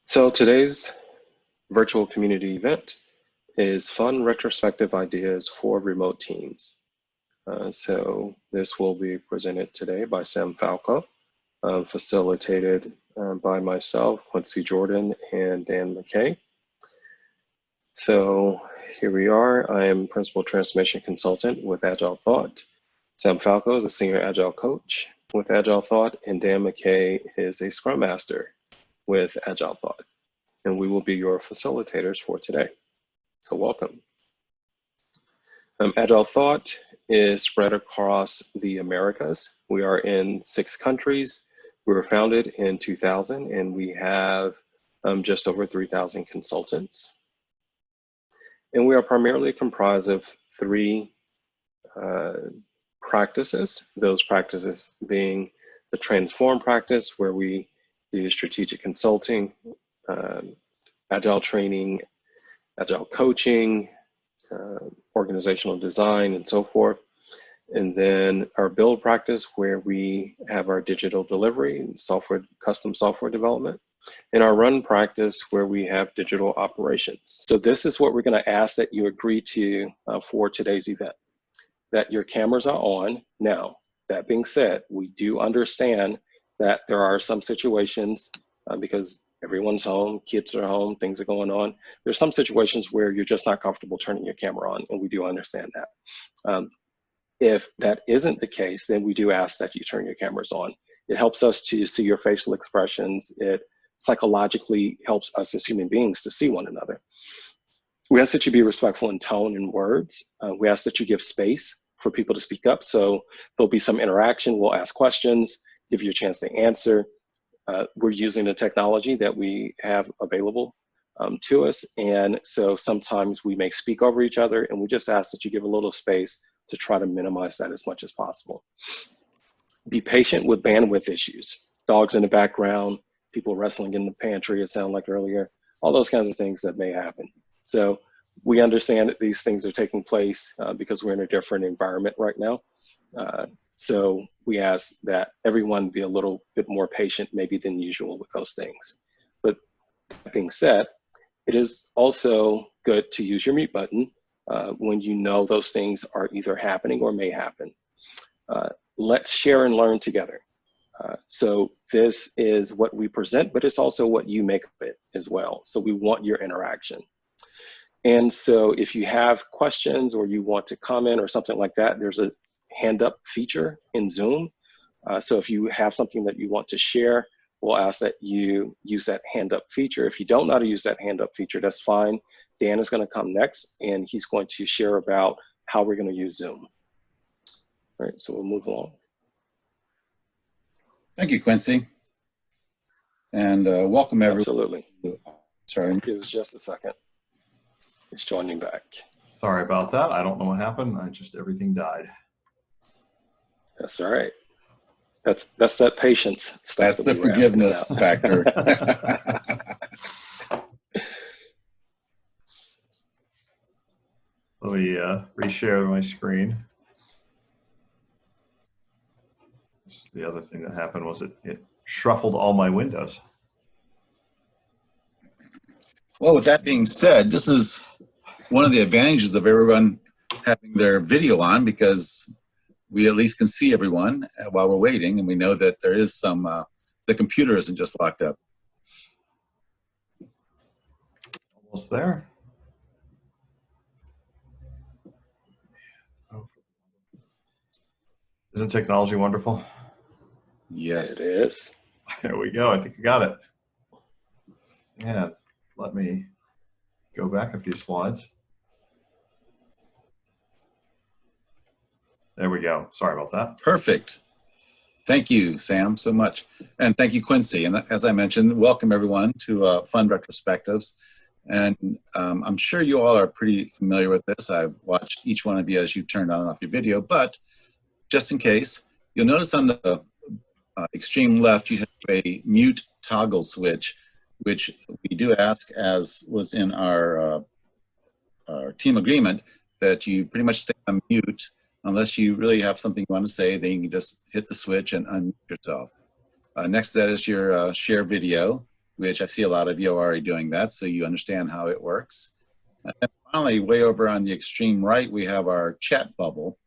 So today's virtual community event is fun retrospective ideas for remote teams. So this will be presented today by Sam Falco, facilitated by myself, Quincy Jordan, and Dan McKay. So here we are. I am Principal Transformation Consultant with AgileThought. Sam Falco is a Senior Agile Coach with AgileThought, and Dan McKay is a Scrum Master with AgileThought. And we will be your facilitators for today. So welcome. AgileThought is spread across the Americas. We are in 6 countries. We were founded in 2000, and we have just over 3,000 consultants. And we are primarily comprised of 3 practices, those practices being the transform practice, where we do strategic consulting, agile training, agile coaching, organizational design, and so forth. And then our build practice, where we have our digital delivery and software, custom software development, and our run practice, where we have digital operations. So this is what we're going to ask that you agree to for today's event, that your cameras are on. Now, that being said, we do understand that there are some situations because everyone's home, kids are home, things are going on. There's some situations where you're just not comfortable turning your camera on, and we do understand that. If that isn't the case, then we do ask that you turn your cameras on. It helps us to see your facial expressions. It psychologically helps us as human beings to see one another. We ask that you be respectful in tone and words. We ask that you give space for people to speak up. So there'll be some interaction. We'll ask questions, give you a chance to answer. We're using the technology that we have available to us. And so sometimes we may speak over each other, and we just ask that you give a little space to try to minimize that as much as possible. Be patient with bandwidth issues. Dogs in the background, people wrestling in the pantry, it sounded like earlier, all those kinds of things that may happen. So we understand that these things are taking place because we're in a different environment right now. So we ask that everyone be a little bit more patient maybe than usual with those things. But that being said, it is also good to use your mute button when you know those things are either happening or may happen. Let's share and learn together. So this is what we present, but it's also what you make of it as well. So we want your interaction. And so if you have questions or you want to comment or something like that, there's a hand up feature in Zoom. So if you have something that you want to share, we'll ask that you use that hand up feature. If you don't know how to use that hand up feature, that's fine. Dan is going to come next, and he's going to share about how we're going to use Zoom. All right, so we'll move along. Thank you, Quincy. And welcome everyone. Absolutely. Sorry. Give us just a second. It's joining back. Sorry about that. I don't know what happened. Everything died. That's all right. That's that patience stuff. That's the forgiveness factor. Let me reshare my screen. The other thing that happened was it shuffled all my windows. Well, with that being said, this is one of the advantages of everyone having their video on, because we at least can see everyone while we're waiting, and we know that there is some, the computer isn't just locked up. Almost there. Isn't technology wonderful? Yes. It is. There we go. I think you got it. Yeah, let me go back a few slides. There we go. Sorry about that. Perfect. Thank you, Sam, so much. And thank you, Quincy. And as I mentioned, welcome everyone to Fun Retrospectives. And I'm sure you all are pretty familiar with this. I've watched each one of you as you turned on and off your video, but just in case, you'll notice on the extreme left, you have a mute toggle switch, which we do ask, as was in our team agreement, that you pretty much stay on mute unless you really have something you want to say. Then you can just hit the switch and unmute yourself. Next to that is your share video, which I see a lot of you are already doing that, so you understand how it works. And then finally, way over on the extreme right, we have our chat bubble,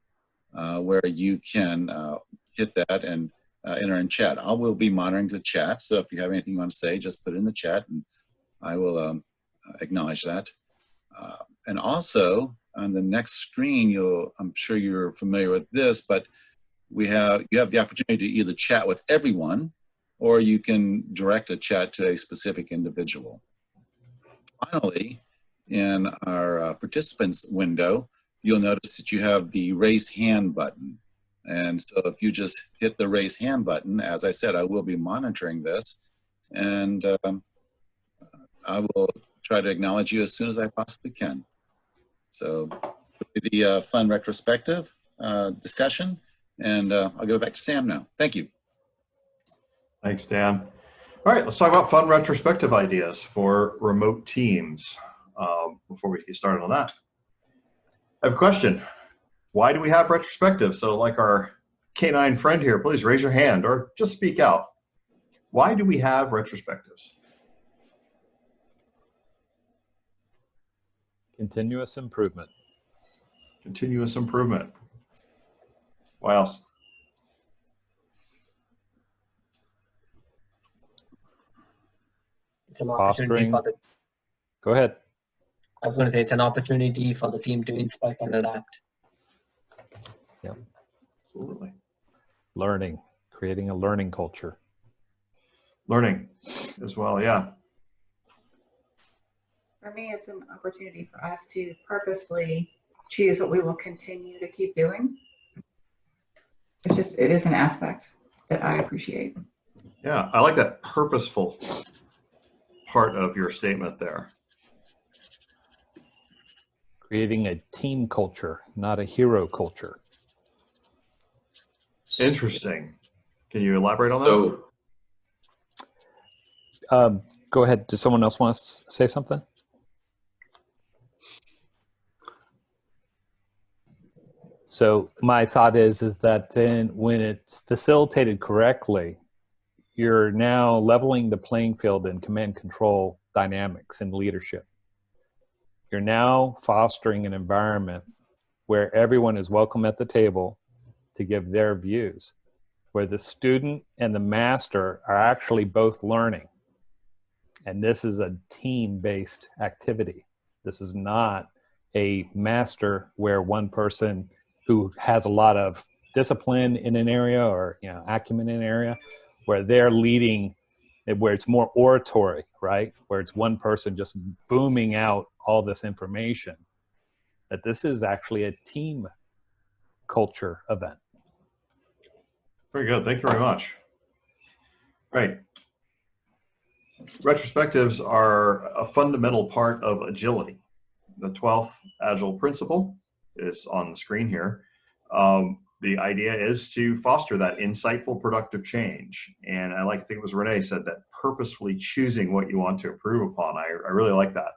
where you can hit that and enter in chat. I will be monitoring the chat, so if you have anything you want to say, just put it in the chat, and I will acknowledge that. And also, on the next screen, I'm sure you're familiar with this, but you have the opportunity to either chat with everyone, or you can direct a chat to a specific individual. Finally, in our participants window, you'll notice that you have the raise hand button. And so if you just hit the raise hand button, as I said, I will be monitoring this, and I will try to acknowledge you as soon as I possibly can. So the fun retrospective discussion, and I'll go back to Sam now. Thank you. Thanks, Dan. All right, let's talk about fun retrospective ideas for remote teams. Before we get started on that, I have a question. Why do we have retrospectives? So like our canine friend here, please raise your hand or just speak out. Why do we have retrospectives? Continuous improvement. Continuous improvement. What else? It's an opportunity for the. Go ahead. I was going to say it's an opportunity for the team to inspect and adapt. Yeah. Absolutely. Learning, creating a learning culture. Learning as well, yeah. For me, it's an opportunity for us to purposefully choose what we will continue to keep doing. It is an aspect that I appreciate. Yeah, I like that purposeful part of your statement there. Creating a team culture, not a hero culture. Interesting. Can you elaborate on that? Go ahead. Does someone else want to say something? So my thought is that when it's facilitated correctly, you're now leveling the playing field in command control dynamics and leadership. You're now fostering an environment where everyone is welcome at the table to give their views, where the student and the master are actually both learning. And this is a team-based activity. This is not a master where one person who has a lot of discipline in an area or acumen in an area, where they're leading, where it's more oratory, right? Where it's one person just booming out all this information. That this is actually a team culture event. Very good. Thank you very much. Right. Retrospectives are a fundamental part of agility. The 12th Agile principle is on the screen here. The idea is to foster that insightful, productive change. And I think it was Renee said that purposefully choosing what you want to improve upon. I really like that.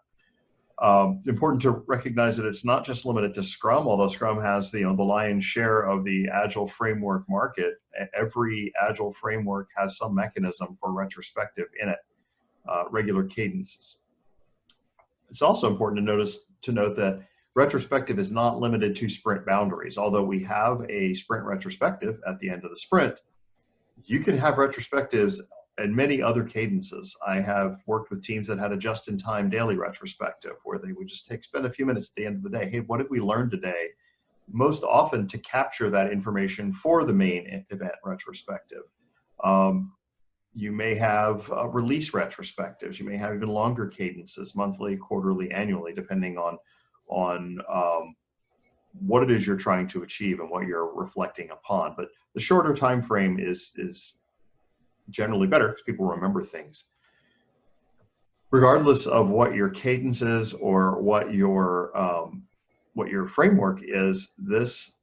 It's important to recognize that it's not just limited to Scrum, although Scrum has the lion's share of the Agile framework market. Every Agile framework has some mechanism for retrospective in it, regular cadences. It's also important to note that retrospective is not limited to sprint boundaries. Although we have a sprint retrospective at the end of the sprint, you can have retrospectives and many other cadences. I have worked with teams that had a just-in-time daily retrospective where they would just spend a few minutes at the end of the day. Hey, what did we learn today? Most often to capture that information for the main event retrospective. You may have release retrospectives. You may have even longer cadences, monthly, quarterly, annually, depending on what it is you're trying to achieve and what you're reflecting upon. But the shorter time frame is generally better because people remember things. Regardless of what your cadence is or what your framework is, this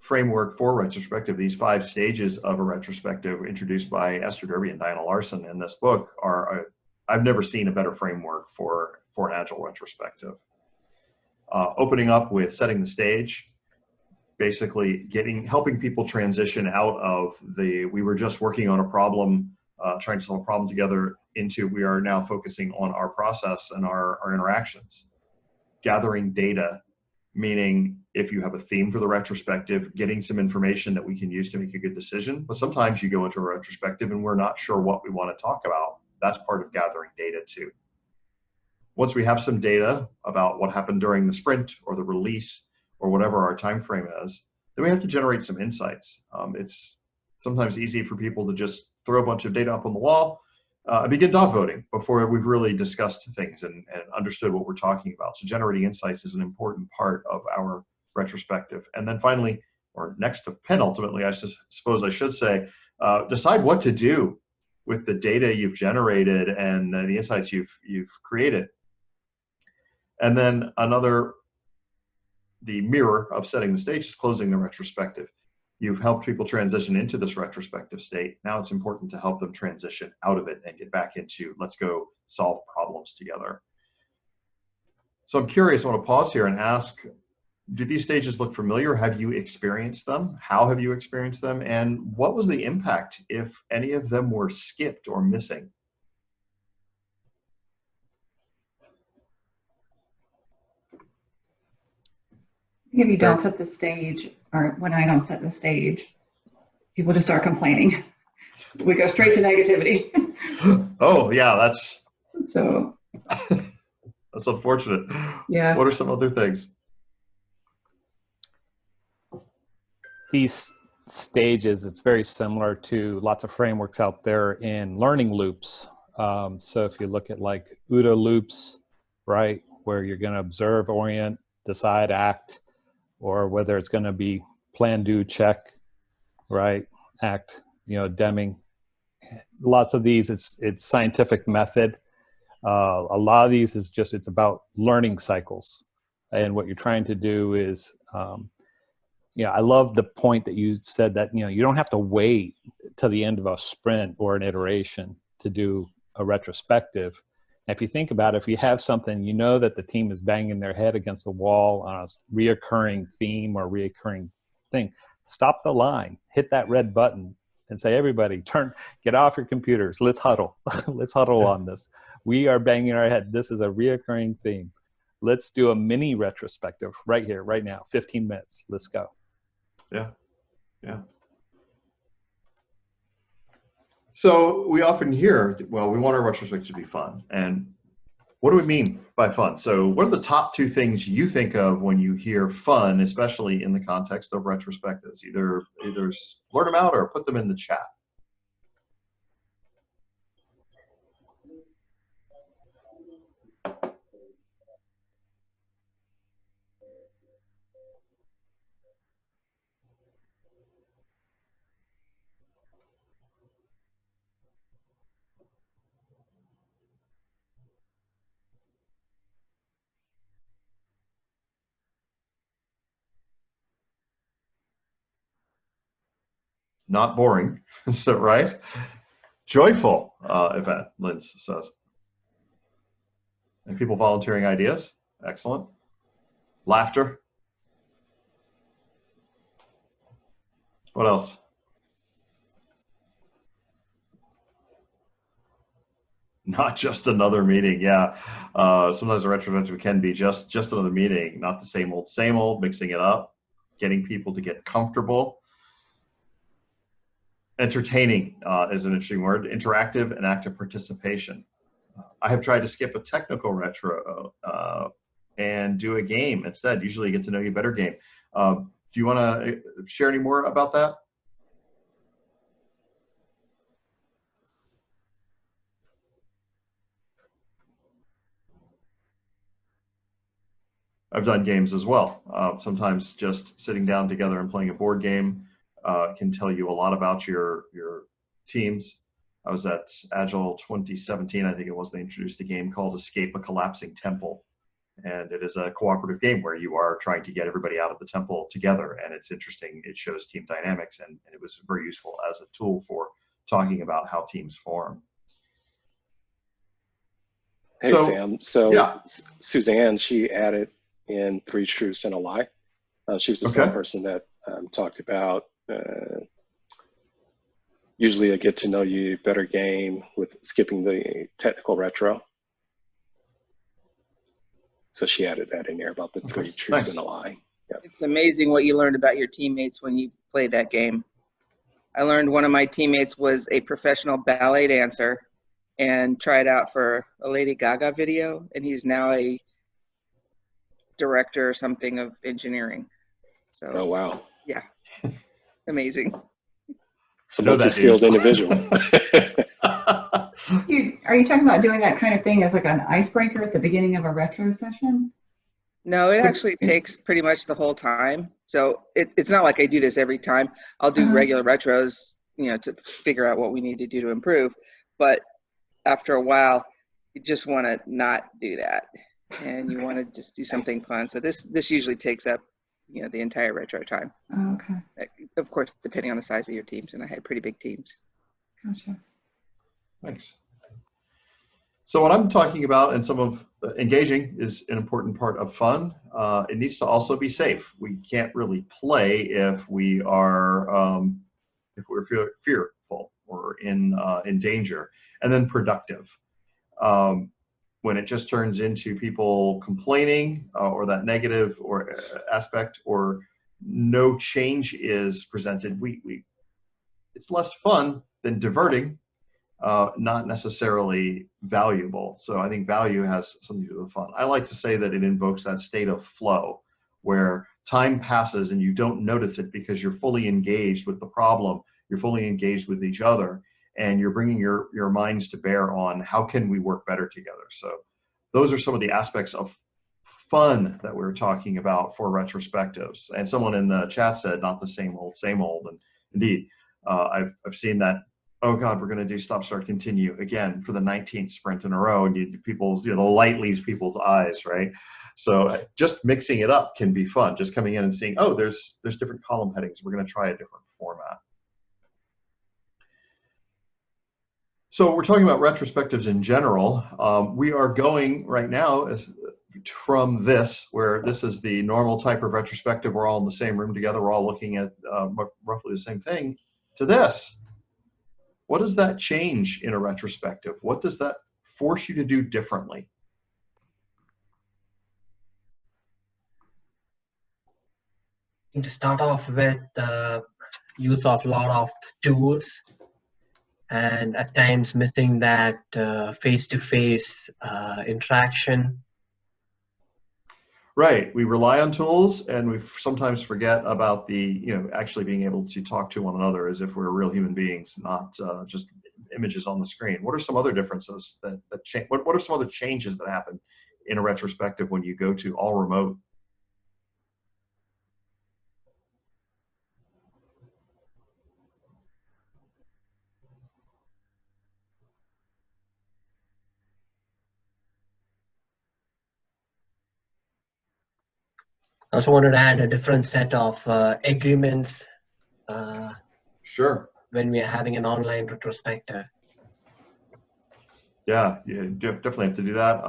framework for retrospective, these 5 stages of a retrospective introduced by Esther Derby and Diana Larson in this book I've never seen a better framework for an Agile retrospective. Opening up with setting the stage, basically helping people transition out of we were just working on a problem, trying to solve a problem together, into, we are now focusing on our process and our interactions. Gathering data, meaning if you have a theme for the retrospective, getting some information that we can use to make a good decision. But sometimes you go into a retrospective and we're not sure what we want to talk about. That's part of gathering data too. Once we have some data about what happened during the sprint or the release or whatever our time frame is, then we have to generate some insights. It's sometimes easy for people to just throw a bunch of data up on the wall and begin dog voting before we've really discussed things and understood what we're talking about. So generating insights is an important part of our retrospective. And then finally, or next to penultimately, I suppose I should say, decide what to do with the data you've generated and the insights you've created. And then the mirror of setting the stage is closing the retrospective. You've helped people transition into this retrospective state. Now it's important to help them transition out of it and get back into, let's go solve problems together. So I'm curious, I want to pause here and ask, do these stages look familiar? Have you experienced them? How have you experienced them? And what was the impact if any of them were skipped or missing? If you don't set the stage, or when I don't set the stage, people just start complaining. We go straight to negativity. Oh, yeah, that's So that's unfortunate. Yeah. What are some other things? These stages, it's very similar to lots of frameworks out there in learning loops. So if you look at like OODA loops, right, where you're going to observe, orient, decide, act, or whether it's going to be plan, do, check, right, act, Deming. Lots of these, it's scientific method. A lot of these is just, it's about learning cycles. And what you're trying to do is, I love the point that you said that, you don't have to wait till the end of a sprint or an iteration to do a retrospective. And if you think about it, if you have something, that the team is banging their head against the wall on a reoccurring theme or reoccurring thing, stop the line, hit that red button and say, everybody, get off your computers. Let's huddle. Let's huddle on this. We are banging our head. This is a reoccurring theme. Let's do a mini retrospective right here, right now, 15 minutes. Let's go. Yeah. So we often hear, well, we want our retrospective to be fun. And what do we mean by fun? So what are the top two things you think of when you hear fun, especially in the context of retrospectives? Either blurt them out or put them in the chat. Not boring, is that right? Joyful event, Lynn says. And people volunteering ideas, excellent. Laughter. What else? Not just another meeting, yeah. Sometimes a retrospective can be just another meeting, not the same old, mixing it up, getting people to get comfortable. Entertaining is an interesting word. Interactive and active participation. I have tried to skip a technical retro and do a game instead. Usually get to know you better game. Do you want to share any more about that? I've done games as well. Sometimes just sitting down together and playing a board game can tell you a lot about your teams. I was at Agile 2017, I think it was, they introduced a game called Escape a Collapsing Temple. And it is a cooperative game where you are trying to get everybody out of the temple together. And it's interesting, it shows team dynamics, and it was very useful as a tool for talking about how teams form. Hey, So, Sam. So yeah. Suzanne, she added in 3 truths and a lie. She was the same person that talked about usually a get to know you better game with skipping the technical retro. So she added that in there about the 3 truths Nice. and a lie. Yep. It's amazing what you learned about your teammates when you play that game. I learned one of my teammates was a professional ballet dancer and tried out for a Lady Gaga video, and he's now a director or something of engineering. So, Oh, wow. yeah, amazing. It's a multi-skilled individual. Are you talking about doing that kind of thing as like an icebreaker at the beginning of a retro session? No, it actually takes pretty much the whole time. So it's not like I do this every time. I'll do regular retros, to figure out what we need to do to improve. But after a while, you just want to not do that, and you want to just do something fun. So this usually takes up, the entire retro time. Oh, okay. Of course, depending on the size of your teams, and I had pretty big teams. Gotcha. Thanks. So what I'm talking about, and some of engaging is an important part of fun. It needs to also be safe. We can't really play if we are if we're fearful or in danger. And then productive. When it just turns into people complaining or that negative or aspect, or no change is presented, it's less fun than diverting. Not necessarily valuable. So I think value has something to do with fun. I like to say that it invokes that state of flow where time passes and you don't notice it because you're fully engaged with the problem, you're fully engaged with each other, and you're bringing your minds to bear on how can we work better together. So those are some of the aspects of fun that we're talking about for retrospectives. And someone in the chat said, not the same old, and indeed, I've seen that. Oh God, we're going to do stop, start, continue again for the 19th sprint in a row, and people's, the light leaves people's eyes, right? So just mixing it up can be fun. Just coming in and seeing, oh, there's different column headings. We're going to try a different format. So we're talking about retrospectives in general. We are going right now from this, where this is the normal type of retrospective. We're all in the same room together. We're all looking at roughly the same thing, to this. What does that change in a retrospective? What does that force you to do differently? To start off with use of a lot of tools, and at times missing that face-to-face interaction. Right, we rely on tools, and we sometimes forget about the, actually being able to talk to one another as if we're real human beings, not just images on the screen. What are some other differences that change? What are some other changes that happen in a retrospective when you go to all remote? I also wanted to add a different set of agreements Sure. when we are having an online retrospective. Yeah, you definitely have to do that.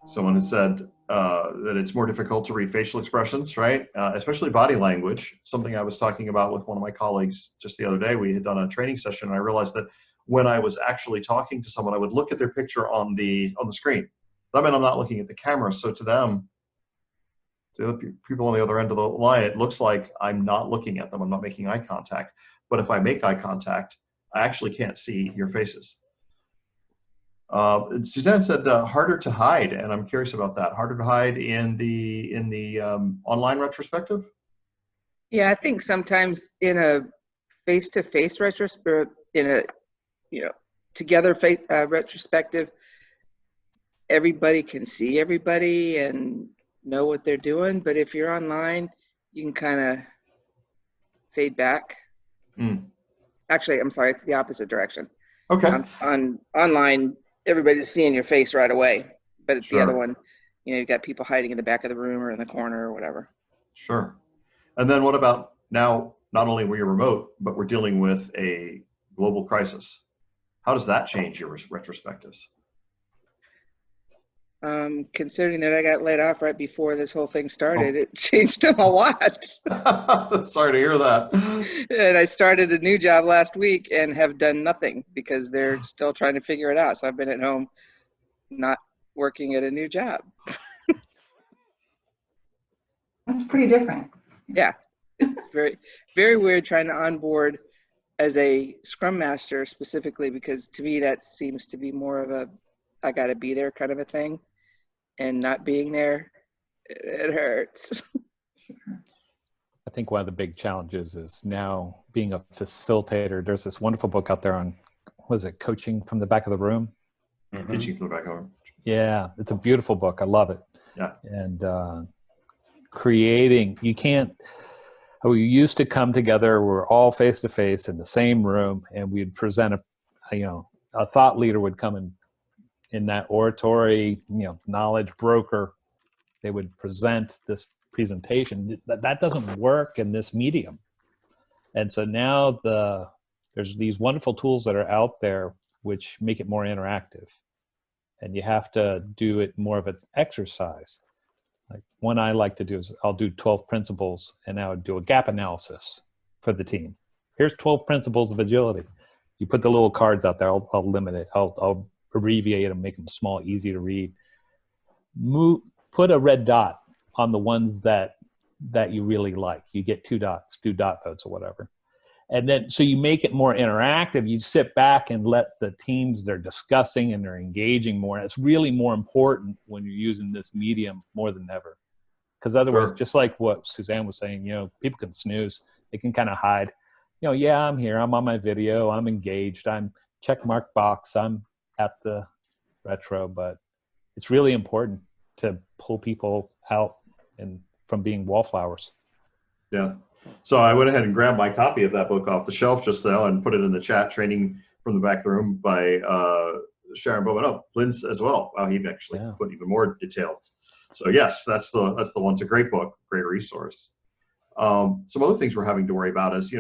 Someone has said that it's more difficult to read facial expressions, right? Especially body language. Something I was talking about with one of my colleagues just the other day. We had done a training session, and I realized that when I was actually talking to someone, I would look at their picture on the screen. That meant I'm not looking at the camera. So to them, to the people on the other end of the line, it looks like I'm not looking at them. I'm not making eye contact. But if I make eye contact, I actually can't see your faces. Suzanne said harder to hide, and I'm curious about that. Harder to hide in the online retrospective? Yeah, I think sometimes in a face-to-face retrospective, in a together retrospective, everybody can see everybody and know what they're doing. But if you're online, you can kind of fade back. Actually, I'm sorry, it's the opposite direction. Okay. On online, everybody's seeing your face right away. But it's Sure. the other one, you've got people hiding in the back of the room or in the corner or whatever. Sure. And then what about now, not only were you remote, but we're dealing with a global crisis. How does that change your retrospectives? Considering that I got laid off right before this whole thing started, Oh. it changed them a lot. Sorry to hear that. And I started a new job last week and have done nothing because they're still trying to figure it out. So I've been at home not working at a new job. That's pretty different. Yeah, it's very, very weird trying to onboard as a Scrum Master specifically, because to me that seems to be more of a I got to be there kind of a thing, and not being there, it hurts. I think one of the big challenges is now being a facilitator. There's this wonderful book out there on, was it Coaching from the Back of the Room? Teaching from the back over. Yeah, it's a beautiful book. I love it. Yeah. And creating, you can't, we used to come together, we're all face to face in the same room, and we'd present a thought leader would come in that oratory, knowledge broker. They would present this presentation. That doesn't work in this medium. And so now there's these wonderful tools that are out there which make it more interactive. And you have to do it more of an exercise. Like one I like to do is I'll do 12 principles, and I would do a gap analysis for the team. Here's 12 principles of agility. You put the little cards out there. I'll limit it. I'll abbreviate them, make them small, easy to read. Put a red dot on the ones that you really like. You get 2 dots, 2 dot votes or whatever. And then, so you make it more interactive. You sit back and let the teams, they're discussing and they're engaging more. And it's really more important when you're using this medium more than ever. Because otherwise, just like what Suzanne was saying, people can snooze. They can kind of hide. Yeah, I'm here. I'm on my video. I'm engaged. I'm check mark box. I'm at the retro. But it's really important to pull people out and from being wallflowers. Yeah. So I went ahead and grabbed my copy of that book off the shelf just now and put it in the chat. Training from the Back of the Room by Sharon Bowman. Oh, Lynn's as well. He actually put even more details. So yes, that's the one. It's a great book, great resource. Some other things we're having to worry about is,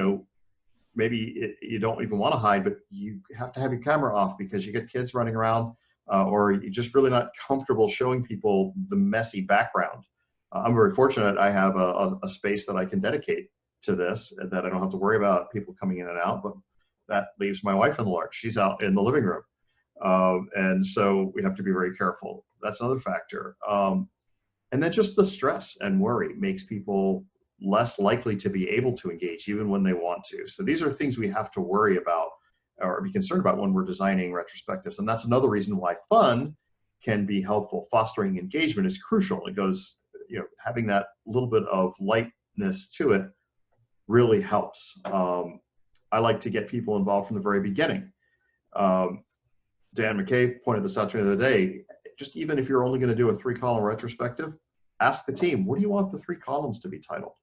maybe you don't even want to hide, but you have to have your camera off because you get kids running around, or you're just really not comfortable showing people the messy background. I'm very fortunate. I have a space that I can dedicate to this, that I don't have to worry about people coming in and out, but that leaves my wife in the lurch. She's out in the living room. And so we have to be very careful. That's another factor. And then just the stress and worry makes people less likely to be able to engage even when they want to. So these are things we have to worry about or be concerned about when we're designing retrospectives. And that's another reason why fun can be helpful. Fostering engagement is crucial. It goes, having that little bit of lightness to it really helps. I like to get people involved from the very beginning. Dan McKay pointed this out to me the other day. Just even if you're only going to do a 3-column retrospective, ask the team, what do you want the 3 columns to be titled?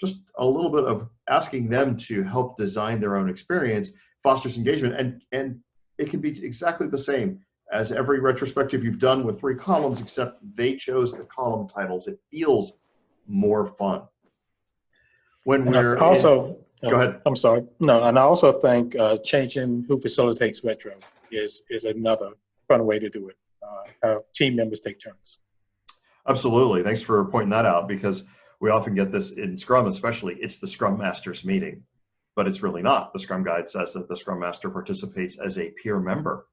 Just a little bit of asking them to help design their own experience fosters engagement. And it can be exactly the same as every retrospective you've done with 3 columns, except they chose the column titles. It feels more fun. When we're also, go ahead. I'm sorry. No, and I also think changing who facilitates retro is another fun way to do it. Have team members take turns. Absolutely. Thanks for pointing that out, because we often get this in Scrum, especially it's the Scrum Master's meeting, but it's really not. The Scrum Guide says that the Scrum Master participates as a peer member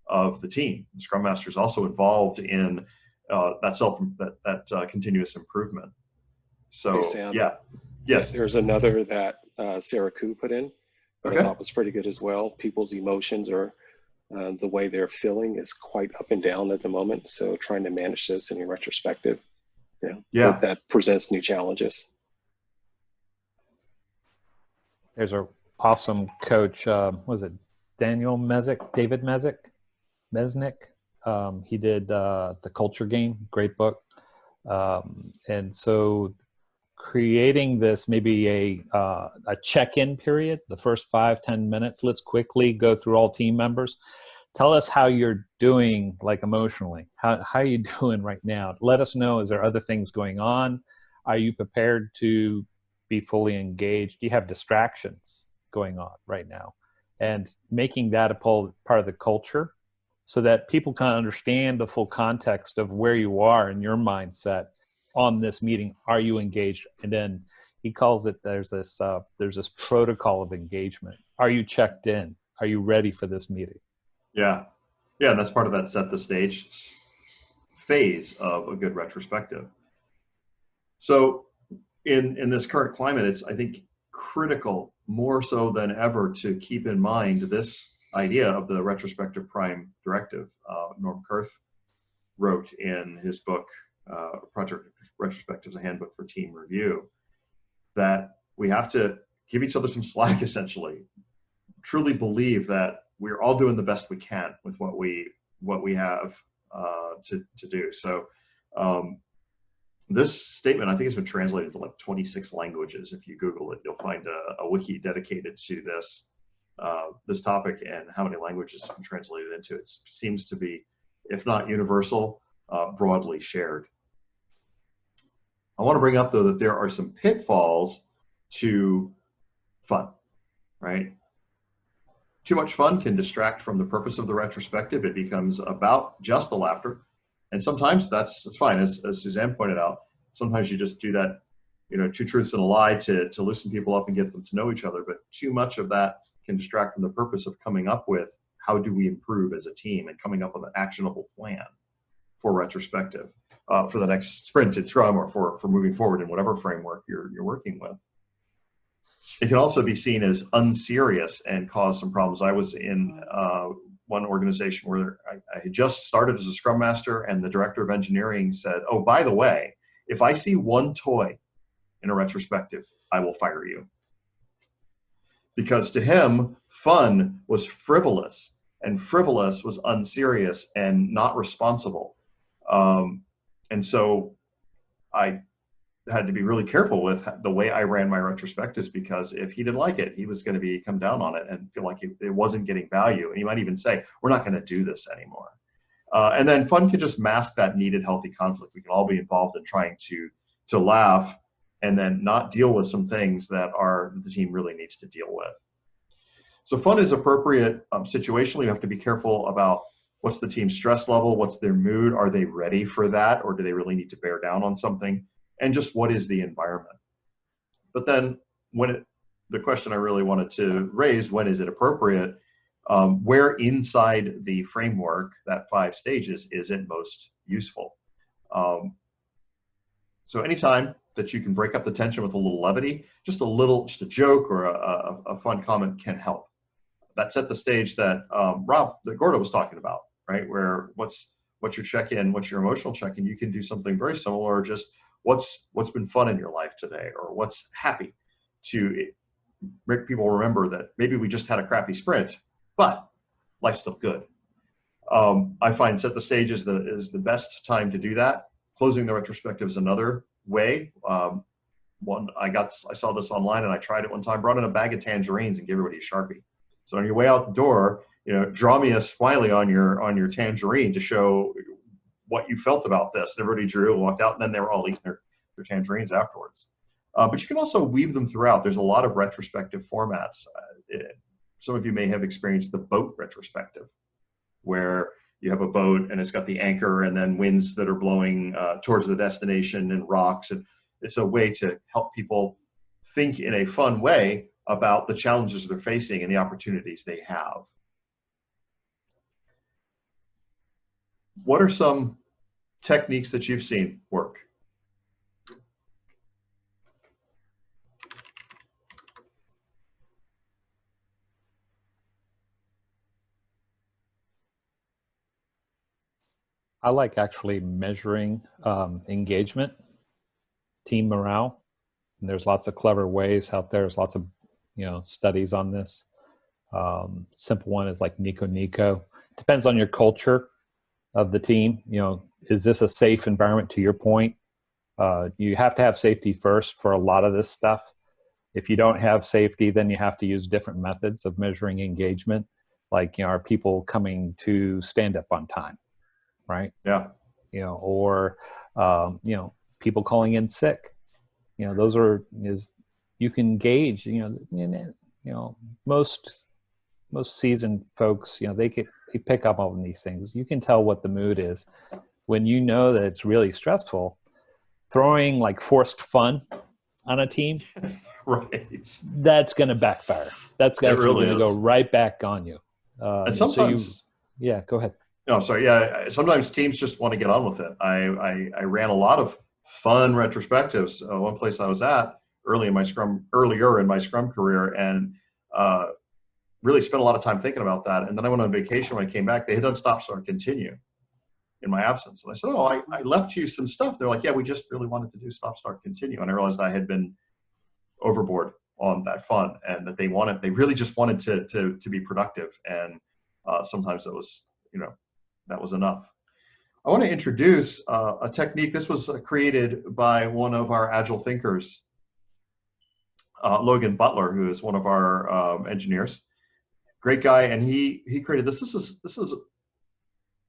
of the team. The Scrum Master is also involved in that continuous improvement. So Hey, Sam. yeah, yes. There's another that Sarah Koo put in, but Okay. I thought was pretty good as well. People's emotions are the way they're feeling is quite up and down at the moment. So trying to manage this in your retrospective, that presents new challenges. There's an awesome coach, was it David Mesnick? He did The Culture Game, great book. And so creating this, maybe a check-in period, the first 5-10 minutes, let's quickly go through all team members. Tell us how you're doing, like emotionally. How are you doing right now? Let us know, is there other things going on? Are you prepared to be fully engaged? Do you have distractions going on right now? And making that a part of the culture so that people can understand the full context of where you are in your mindset on this meeting. Are you engaged? And then he calls it, there's this protocol of engagement. Are you checked in? Are you ready for this meeting? Yeah. Yeah, and that's part of that set the stage phase of a good retrospective. So in this current climate, it's, I think, critical more so than ever to keep in mind this idea of the retrospective prime directive. Norm Kurth wrote in his book, Project Retrospectives, a handbook for team review, that we have to give each other some slack, essentially. Truly believe that we're all doing the best we can with what we have to do. So this statement, I think, has been translated to like 26 languages. If you Google it, you'll find a wiki dedicated to this topic and how many languages it's been translated into. It seems to be, if not universal, broadly shared. I want to bring up, though, that there are some pitfalls to fun, right? Too much fun can distract from the purpose of the retrospective. It becomes about just the laughter. And sometimes that's fine, as Suzanne pointed out. Sometimes you just do that, two truths and a lie to loosen people up and get them to know each other. But too much of that can distract from the purpose of coming up with how do we improve as a team and coming up with an actionable plan for retrospective for the next sprint in Scrum, or for moving forward in whatever framework you're working with. It can also be seen as unserious and cause some problems. I was in one organization where I had just started as a Scrum Master, and the director of engineering said, "Oh, by the way, if I see one toy in a retrospective, I will fire you." Because to him, fun was frivolous, and frivolous was unserious and not responsible. And so I had to be really careful with the way I ran my retrospectives, because if he didn't like it, he was going to come down on it and feel like it wasn't getting value. And he might even say, "We're not going to do this anymore." And then fun can just mask that needed healthy conflict. We can all be involved in trying to laugh and then not deal with some things that the team really needs to deal with. So fun is appropriate situationally. You have to be careful about what's the team's stress level, what's their mood, are they ready for that, or do they really need to bear down on something? And just what is the environment? But then the question I really wanted to raise, when is it appropriate? Where inside the framework, that 5 stages, is it most useful? So anytime that you can break up the tension with a little levity, just a joke or a fun comment can help. That set the stage that Gordo was talking about, right? Where what's your check-in, what's your emotional check-in? You can do something very similar, or just what's been fun in your life today, or what's happy, to make people remember that maybe we just had a crappy sprint, but life's still good. I find set the stage is the best time to do that. Closing the retrospective is another way. I saw this online and I tried it one time. Brought in a bag of tangerines and gave everybody a Sharpie. So on your way out the door, draw me a smiley on your tangerine to show what you felt about this. And everybody drew and walked out, and then they were all eating their tangerines afterwards. But you can also weave them throughout. There's a lot of retrospective formats. Some of you may have experienced the boat retrospective, where you have a boat and it's got the anchor and then winds that are blowing towards the destination and rocks. And it's a way to help people think in a fun way about the challenges they're facing and the opportunities they have. What are some techniques that you've seen work? I like actually measuring engagement, team morale. And there's lots of clever ways out there. There's lots of studies on this. Simple one is like Nico. Depends on your culture of the team. Is this a safe environment? To your point, you have to have safety first for a lot of this stuff. If you don't have safety, then you have to use different methods of measuring engagement. Like, are people coming to stand up on time? Right. Yeah. Or people calling in sick. You can gauge. Most most seasoned folks, they pick up on these things. You can tell what the mood is when you know that it's really stressful. Throwing like forced fun on a team, Right. that's going to backfire. That's actually really going to go right back on you. And sometimes, yeah, go ahead. No, sorry. Yeah, sometimes teams just want to get on with it. I ran a lot of fun retrospectives. One place I was at earlier in my Scrum career, and really spent a lot of time thinking about that. And then I went on vacation. When I came back, they had done stop, start, continue in my absence. And I said, "Oh, I left you some stuff." They're like, "Yeah, we just really wanted to do stop, start, continue." And I realized I had been overboard on that fun, and that they really just wanted to be productive. And sometimes it was, that was enough. I want to introduce a technique. This was created by one of our agile thinkers, Logan Butler, who is one of our engineers. Great guy, and he created this. This is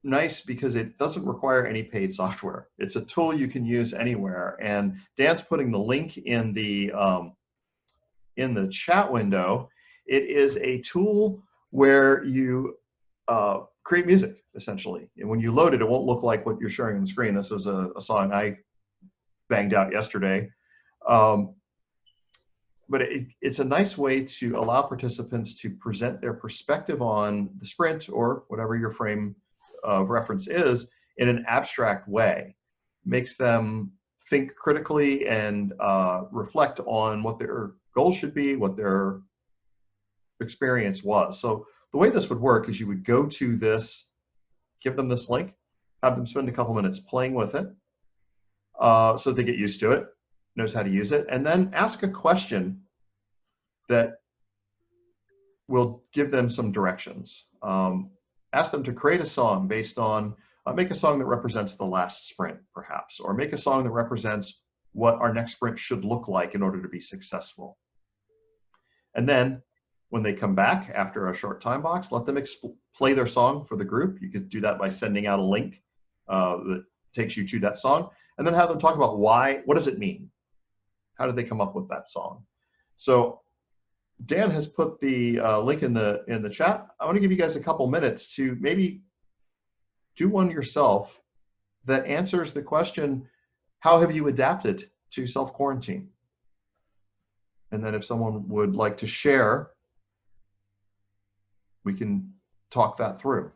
nice because it doesn't require any paid software. It's a tool you can use anywhere. And Dan's putting the link in the chat window. It is a tool where you create music, essentially. And when you load it, it won't look like what you're showing on the screen. This is a song I banged out yesterday. But it's a nice way to allow participants to present their perspective on the sprint or whatever your frame of reference is in an abstract way. Makes them think critically and reflect on what their goals should be, what their experience was. So the way this would work is you would go to this, give them this link, have them spend a couple minutes playing with it so they get used to it, knows how to use it, and then ask a question that will give them some directions. Ask them to create a song based on, make a song that represents the last sprint, perhaps, or make a song that represents what our next sprint should look like in order to be successful. And then when they come back after a short time box, let them play their song for the group. You could do that by sending out a link that takes you to that song, and then have them talk about what does it mean? How did they come up with that song? So Dan has put the link in the chat. I want to give you guys a couple minutes to maybe do one yourself that answers the question, how have you adapted to self-quarantine? And then if someone would like to share, we can talk that through.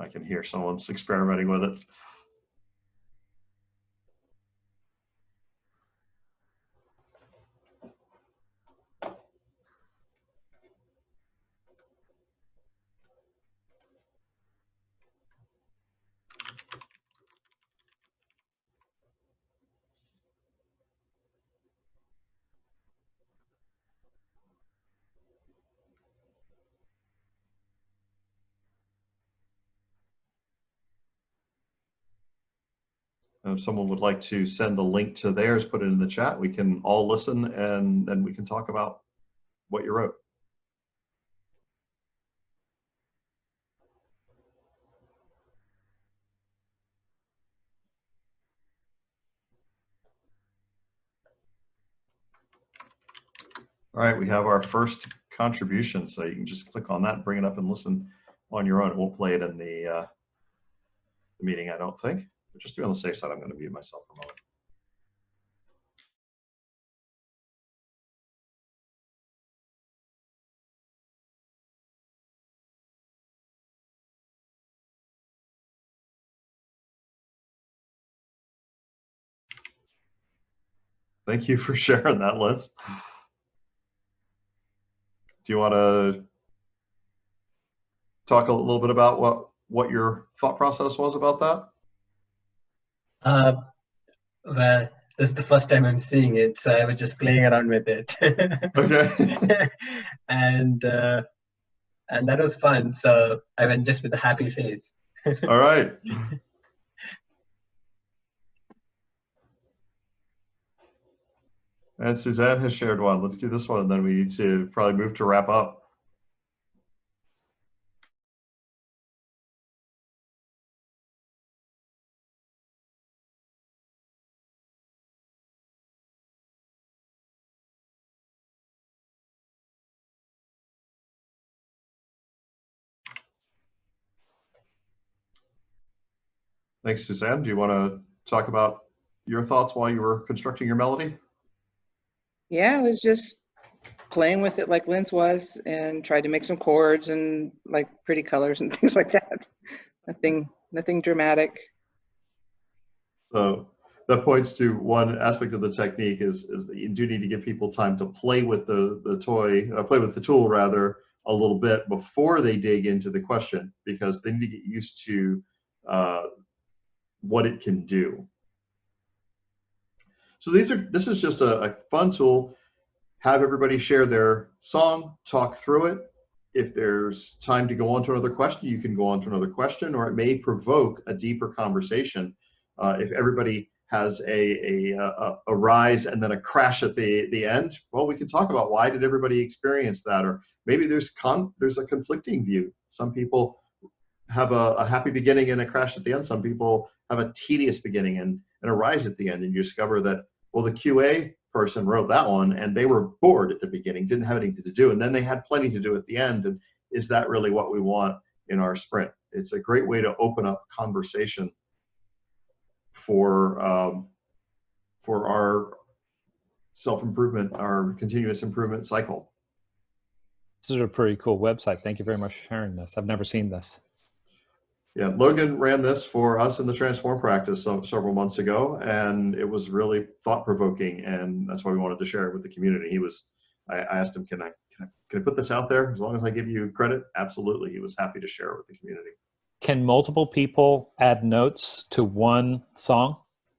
I can hear someone's experimenting with it. If someone would like to send a link to theirs, put it in the chat. We can all listen, and then we can talk about what you wrote. All right, we have our first contribution, so you can just click on that and bring it up and listen on your own. It won't play it in the meeting, I don't think. But just to be on the safe side, I'm going to mute myself for a moment. Thank you for sharing that, Liz. Do you want to talk a little bit about what your thought process was about that? Well, this is the first time I'm seeing it, so I was just playing around with it. Okay. And that was fun. So I went just with a happy face. All right. And Suzanne has shared one. Let's do this one, and then we need to probably move to wrap up. Thanks, Suzanne. Do you want to talk about your thoughts while you were constructing your melody? Yeah, I was just playing with it like Lynn's was, and tried to make some chords and like pretty colors and things like that. Nothing dramatic. So that points to one aspect of the technique is that you do need to give people time to play with play with the tool rather, a little bit before they dig into the question, because they need to get used to what it can do. So this is just a fun tool. Have everybody share their song, talk through it. If there's time to go on to another question, you can go on to another question, or it may provoke a deeper conversation. If everybody has a rise and then a crash at the end, well, we can talk about why did everybody experience that, or maybe there's a conflicting view. Some people have a happy beginning and a crash at the end. Some people have a tedious beginning and a rise at the end, and you discover that, well, the QA person wrote that one and they were bored at the beginning, didn't have anything to do, and then they had plenty to do at the end. And is that really what we want in our sprint? It's a great way to open up conversation for our self-improvement, our continuous improvement cycle. This is a pretty cool website. Thank you very much for sharing this. I've never seen this. Yeah, Logan ran this for us in the Transform practice several months ago, and it was really thought-provoking, and that's why we wanted to share it with the community. I asked him, can I put this out there as long as I give you credit? Absolutely. He was happy to share it with the community. Can multiple people add notes to one song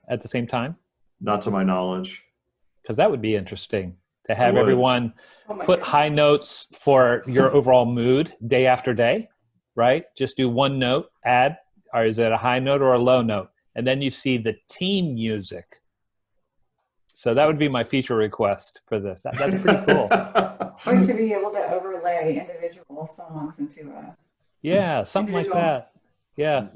at the same time? Not to my knowledge. Because that would be interesting to have everyone put high notes for your overall mood day after day, right? Just do one note, add, or is it a high note or a low note? And then you see the team music. So that would be my feature request for this. That's pretty cool. Or to be able to overlay individual songs into a... Yeah, something like that. Yeah.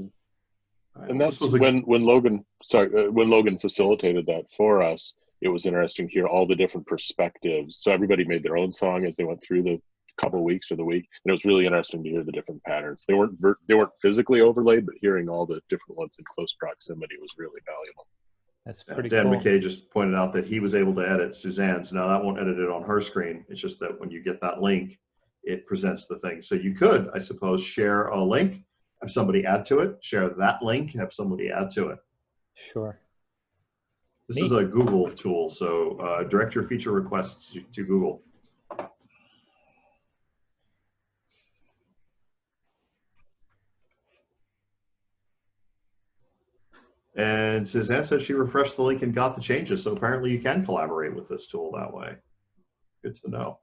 And that's when Logan facilitated that for us. It was interesting to hear all the different perspectives. So everybody made their own song as they went through the couple of weeks or the week, and it was really interesting to hear the different patterns. They weren't physically overlaid, but hearing all the different ones in close proximity was really valuable. That's pretty Dan cool. McKay just pointed out that he was able to edit Suzanne's. Now that won't edit it on her screen. It's just that when you get that link, it presents the thing. So you could, I suppose, share a link, have somebody add to it, share that link, have somebody add to it. Sure. This is a Google tool, so direct your feature requests to Google. And Suzanne said she refreshed the link and got the changes, so apparently you can collaborate with this tool that way. Good to know.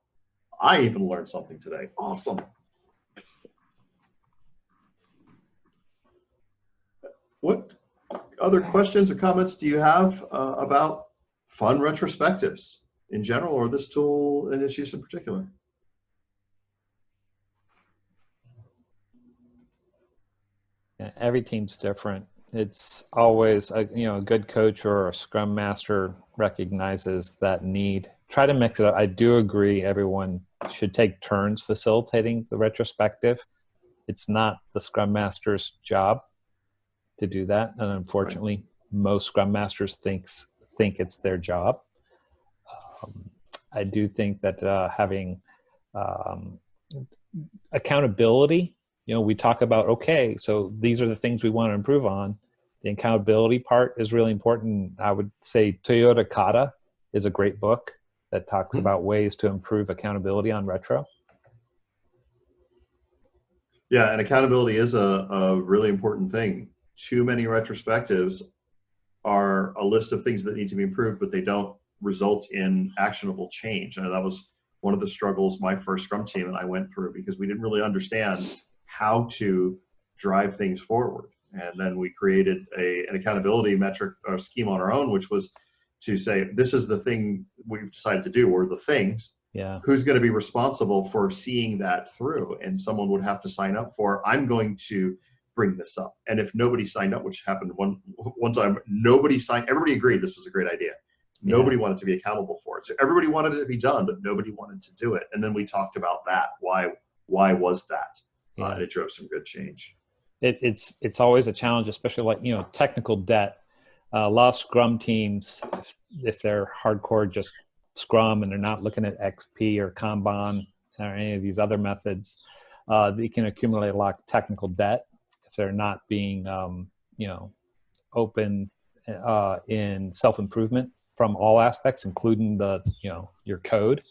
I even learned something today. Awesome. What other questions or comments do you have about fun retrospectives in general, or this tool and its use in particular? Yeah, every team's different. It's always a good coach or a scrum master recognizes that need. Try to mix it up. I do agree everyone should take turns facilitating the retrospective. It's not the scrum master's job to do that, and unfortunately most scrum masters think it's their job. I do think that having accountability, we talk about, okay, so these are the things we want to improve on. The accountability part is really important. I would say Toyota Kata is a great book that talks about ways to improve accountability on retro. Yeah, and accountability is a really important thing. Too many retrospectives are a list of things that need to be improved, but they don't result in actionable change. And that was one of the struggles my first Scrum team and I went through, because we didn't really understand how to drive things forward. And then we created an accountability metric or scheme on our own, which was to say, this is the thing we've decided to do, or the things. Yeah. Who's going to be responsible for seeing that through? And someone would have to sign up for, I'm going to bring this up. And if nobody signed up, which happened one time, everybody agreed this was a great idea. Nobody wanted to be accountable for it. So everybody wanted it to be done, but nobody wanted to do it. And then we talked about that. Why was that? And it drove some good change. It's always a challenge, especially like, you know, technical debt. A lot of Scrum teams, if they're hardcore just Scrum and they're not looking at XP or Kanban or any of these other methods, they can accumulate a lot of technical debt if they're not being, you know, open in self-improvement from all aspects, including the, you know, your code.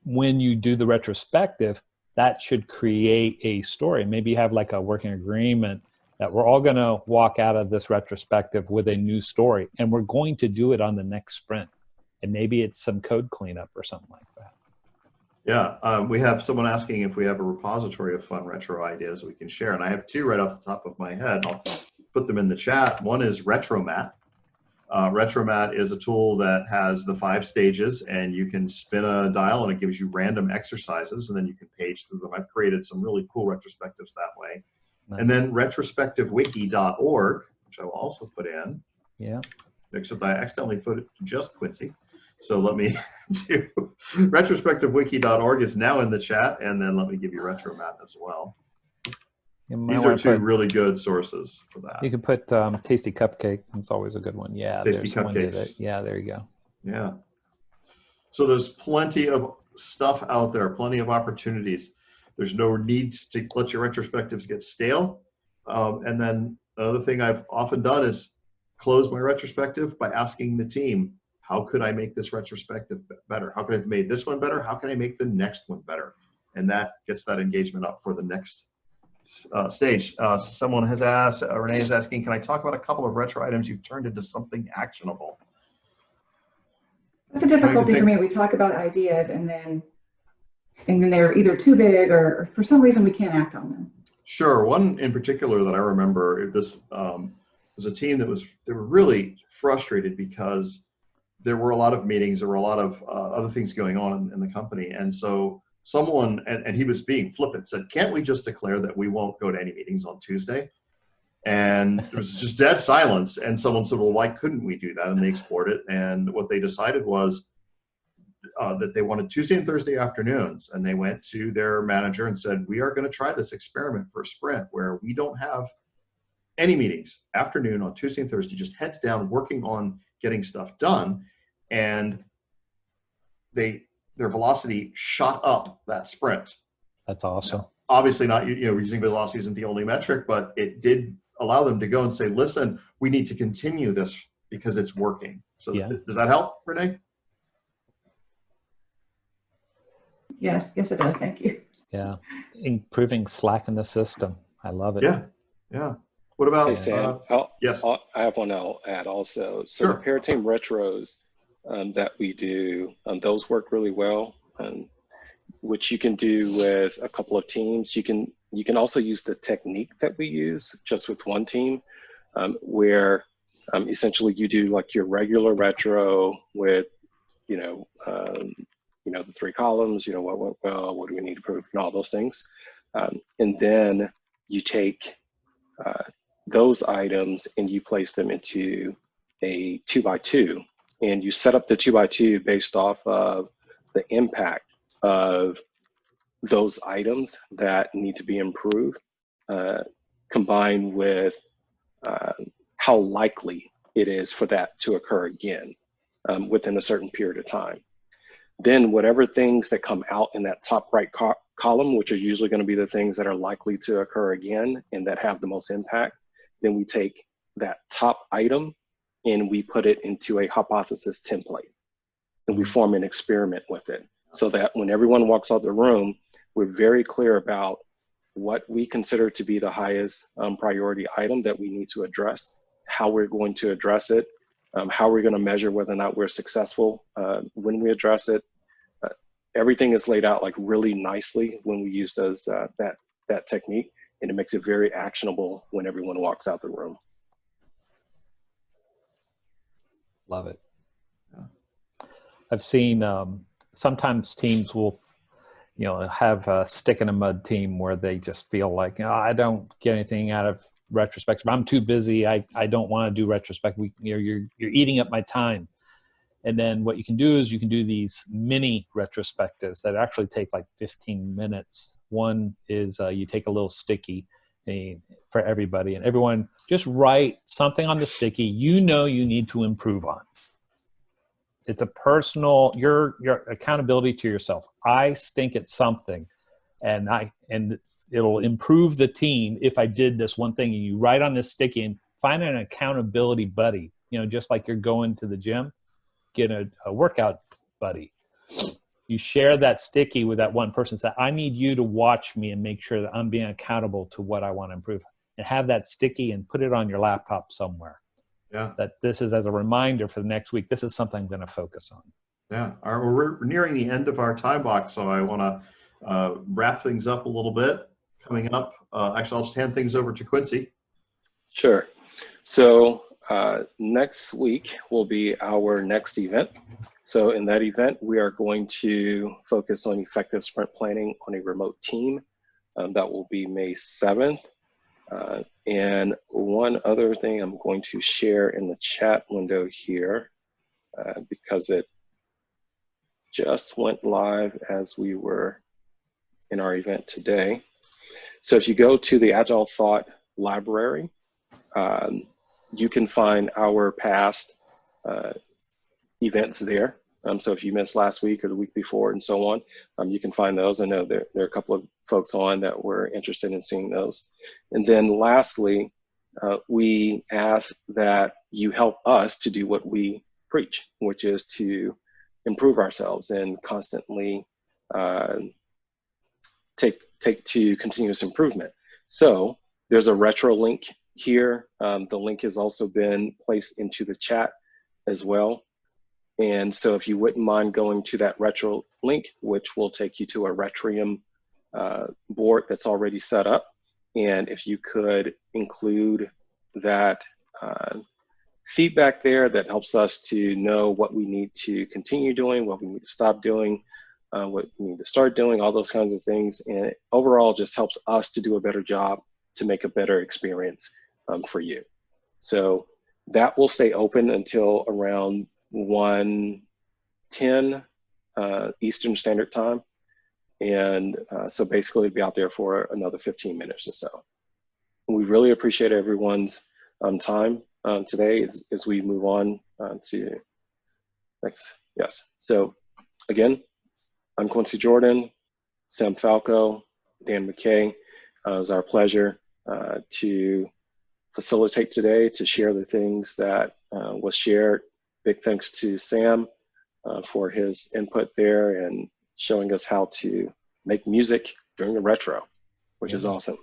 When you do the retrospective, that should create a story. Maybe you have like a working agreement that we're all going to walk out of this retrospective with a new story, and we're going to do it on the next sprint. And maybe it's some code cleanup or something like that. Yeah, we have someone asking if we have a repository of fun retro ideas we can share. And I have two right off the top of my head. I'll put them in the chat. One is RetroMat. RetroMat is a tool that has the 5 stages, and you can spin a dial and it gives you random exercises, and then you can page through them. I've created some really cool retrospectives that way. Nice. And then retrospectivewiki.org, which I will also put in. Yeah. Except I accidentally put it to just Quincy. So let me do retrospectivewiki.org is now in the chat, and then let me give you RetroMat as well. These are two really good sources for that. You can put Tasty Cupcake. It's always a good one. Yeah, Tasty Cupcakes. Yeah, there you go. Yeah. So there's plenty of stuff out there, plenty of opportunities. There's no need to let your retrospectives get stale. And then another thing I've often done is close my retrospective by asking the team, how could I make this retrospective better? How could I have made this one better? How can I make the next one better? And that gets that engagement up for the next stage. Someone has asked, Renee is asking, can I talk about a couple of retro items you've turned into something actionable? That's a difficulty for me. We talk about ideas and then they're either too big or for some reason we can't act on them. Sure. One in particular that I remember, this was a team that they were really frustrated because there were a lot of meetings, there were a lot of other things going on in the company. And so someone, and he was being flippant, said, can't we just declare that we won't go to any meetings on Tuesday? And there was just dead silence. And someone said, well, why couldn't we do that? And they explored it. And what they decided was that they wanted Tuesday and Thursday afternoons. And they went to their manager and said, we are going to try this experiment for a sprint where we don't have any meetings afternoon on Tuesday and Thursday, just heads down working on getting stuff done. And their velocity shot up that sprint. That's awesome. Now, obviously not, using velocity isn't the only metric, but it did allow them to go and say, listen, we need to continue this because it's working. So yeah. Does that help, Renee? Yes, it does. Thank you. Yeah. Improving slack in the system. I love it. Yeah. Yeah. What about, hey, Sam, yes. I have one I'll add also. So sure. The pair team retros that we do, those work really well, which you can do with a couple of teams. You can also use the technique that we use just with one team, where essentially you do like your regular retro with, the 3 columns, what went well, what do we need to improve, and all those things. And then you take those items and you place them into a 2x2, and you set up the 2x2 based off of the impact of those items that need to be improved, combined with how likely it is for that to occur again within a certain period of time. Then whatever things that come out in that top right column, which are usually going to be the things that are likely to occur again and that have the most impact, then we take that top item and we put it into a hypothesis template. And we form an experiment with it so that when everyone walks out the room, we're very clear about what we consider to be the highest priority item that we need to address, how we're going to address it, how we're going to measure whether or not we're successful when we address it. Everything is laid out like really nicely when we use that technique. and it makes it very actionable when everyone walks out the room. Love it. I've seen sometimes teams will, have a stick in a mud team where they just feel like, I don't get anything out of retrospective. I'm too busy. I don't want to do retrospective. You're eating up my time. And then what you can do is you can do these mini retrospectives that actually take like 15 minutes. One is you take a little sticky for everybody, and everyone just write something on the sticky you need to improve on. It's a personal, your accountability to yourself. I stink at something, and it'll improve the team if I did this one thing. And you write on this sticky and find an accountability buddy. Just like you're going to the gym, get a workout buddy. You share that sticky with that one person. Say, I need you to watch me and make sure that I'm being accountable to what I want to improve. And have that sticky and put it on your laptop somewhere. Yeah. That this is as a reminder for the next week. This is something I'm going to focus on. Yeah. All right, we're nearing the end of our time box, so I want to wrap things up a little bit. Coming up, actually, I'll just hand things over to Quincy. Sure. So next week will be our next event. So in that event, we are going to focus on effective sprint planning on a remote team. That will be May 7th. And one other thing I'm going to share in the chat window here, because it just went live as we were in our event today. So if you go to the AgileThought library, you can find our past events there. So if you missed last week or the week before and so on, you can find those. I know there are a couple of folks on that were interested in seeing those. And then lastly, we ask that you help us to do what we preach, which is to improve ourselves and constantly take to continuous improvement. So there's a retro link here. The link has also been placed into the chat as well. And so if you wouldn't mind going to that retro link, which will take you to a Retrium board that's already set up. And if you could include that feedback there, that helps us to know what we need to continue doing, what we need to stop doing, what we need to start doing, all those kinds of things. And it overall just helps us to do a better job to make a better experience for you. So that will stay open until around 1:10 Eastern Standard Time. And so basically it'll be out there for another 15 minutes or so. We really appreciate everyone's time today as we move on to next. Yes. So again, I'm Quincy Jordan, Sam Falco, Dan McKay. It was our pleasure to facilitate today, to share the things that was shared. Big thanks to Sam for his input there and showing us how to make music during the retro, which is awesome.